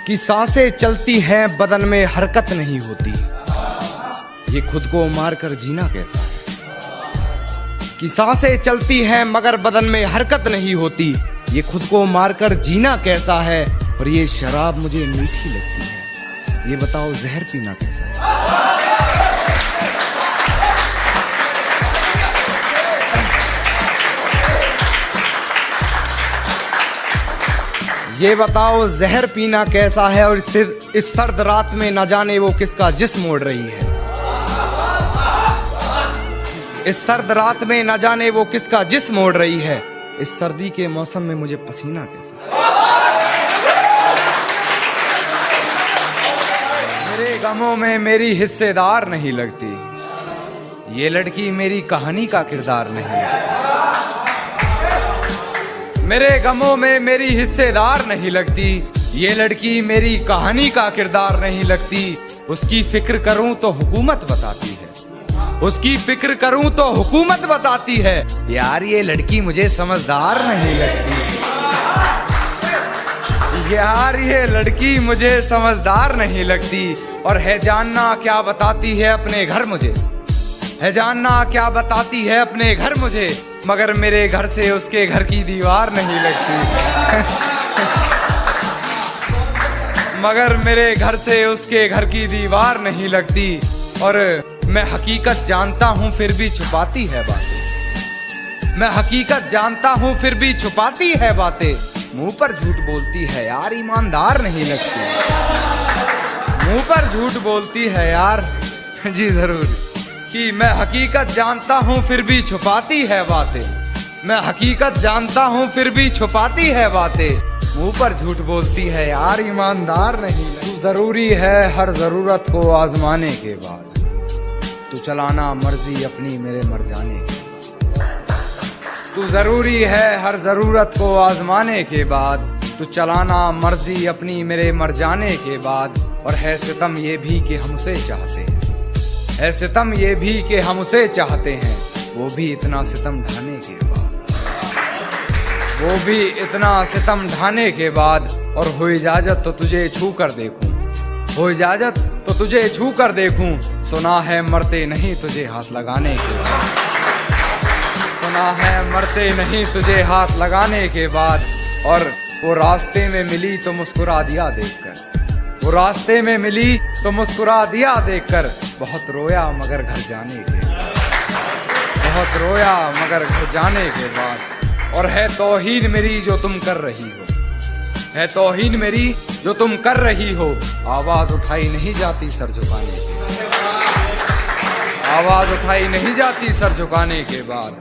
कि सांसें चलती हैं बदन में हरकत नहीं होती, ये खुद को मारकर जीना कैसा है। कि सांसें चलती हैं मगर बदन में हरकत नहीं होती, ये खुद को मारकर जीना कैसा है। और ये शराब मुझे मीठी लगती है, ये बताओ जहर पीना कैसा है। ये बताओ जहर पीना कैसा है। और इस सर्द रात में न जाने वो किसका जिस्म ओढ़ रही है। इस सर्द रात में न जाने वो किसका जिस्म ओढ़ रही है। इस सर्दी के मौसम में मुझे पसीना कैसा है। मेरे गमों में मेरी हिस्सेदार नहीं लगती, ये लड़की मेरी कहानी का किरदार नहीं है। मेरे गमों में मेरी हिस्सेदार नहीं लगती, ये लड़की मेरी कहानी का किरदार नहीं लगती। उसकी फिक्र करूं तो हुकूमत बताती है, उसकी फिक्र करूं तो हुकूमत बताती है। यार ये लड़की मुझे समझदार नहीं लगती, यार ये लड़की मुझे समझदार नहीं लगती। और है जानना क्या बताती है अपने घर मुझे, है जानना क्या बताती है अपने घर मुझे। मगर मेरे घर से उसके घर की दीवार नहीं लगती मगर मेरे घर से उसके घर की दीवार नहीं लगती। और मैं हकीकत जानता हूँ फिर भी छुपाती है बातें, मैं हकीकत जानता हूँ फिर भी छुपाती है बातें। मुंह पर झूठ बोलती है यार ईमानदार नहीं लगती, मुंह पर झूठ बोलती है यार जी जरूर। कि मैं हकीकत जानता हूँ फिर भी छुपाती है बातें, मैं हकीकत जानता हूँ फिर भी छुपाती है बातें। मुंह पर झूठ बोलती है यार ईमानदार नहीं। तू जरूरी है हर जरूरत को आजमाने के बाद, तू चलाना मर्जी अपनी मेरे मर जाने के बाद। तू जरूरी है हर जरूरत को आजमाने के बाद, तू चलाना मर्जी अपनी मेरे मर जाने के बाद। और है सितम ये भी कि हम उसे चाहते हैं, है सितम ये भी कि हम उसे चाहते हैं। वो भी इतना सितम ढाने के बाद, वो भी इतना सितम ढाने के बाद। और हो इजाजत तो तुझे छू कर देखूं, हो इजाजत तो तुझे छू कर देखूं। सुना है मरते नहीं तुझे हाथ लगाने के बाद, सुना है मरते नहीं तुझे हाथ लगाने के बाद। और वो रास्ते में मिली तो मुस्कुरा दिया देखकर, वो रास्ते में मिली तो मुस्कुरा दिया देखकर। बहुत रोया मगर घर जाने के बाद, बहुत रोया मगर घर जाने के बाद। और है तौहीन मेरी जो तुम कर रही हो, है तौहीन मेरी जो तुम कर रही हो। आवाज उठाई नहीं जाती सर झुकाने के बाद, आवाज उठाई नहीं जाती सर झुकाने के बाद,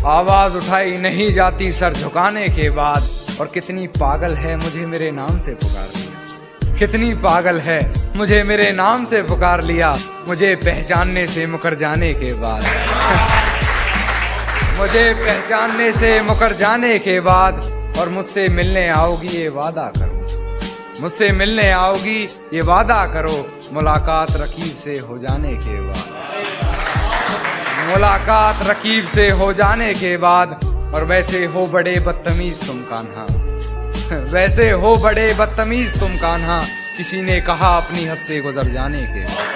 आवाज उठाई नहीं जाती सर झुकाने के बाद। और कितनी पागल है मुझे मेरे नाम से पुकार लिया, कितनी पागल है मुझे मेरे नाम से पुकार लिया। मुझे पहचानने से मुकर जाने के बाद मुझे पहचानने से मुकर जाने के बाद। और मुझसे मिलने आओगी ये वादा करो, मुझसे मिलने आओगी ये वादा करो। मुलाकात रकीब से हो जाने के बाद, मुलाकात रकीब से हो जाने के बाद। और वैसे हो बड़े बदतमीज तुम कान्हा, वैसे हो बड़े बदतमीज तुम कान्हा। किसी ने कहा अपनी हद से गुजर जाने के बाद।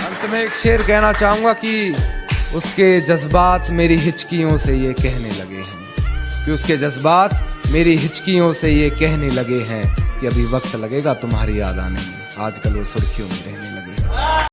अंत में एक शेर कहना चाहूंगा कि उसके जज्बात मेरी हिचकियों से ये कहने लगे हैं, कि उसके जज्बात मेरी हिचकियों से ये कहने लगे हैं कि अभी वक्त लगेगा तुम्हारी याद आने में। आजकल वो सुर्खियों में रहने लगे हैं।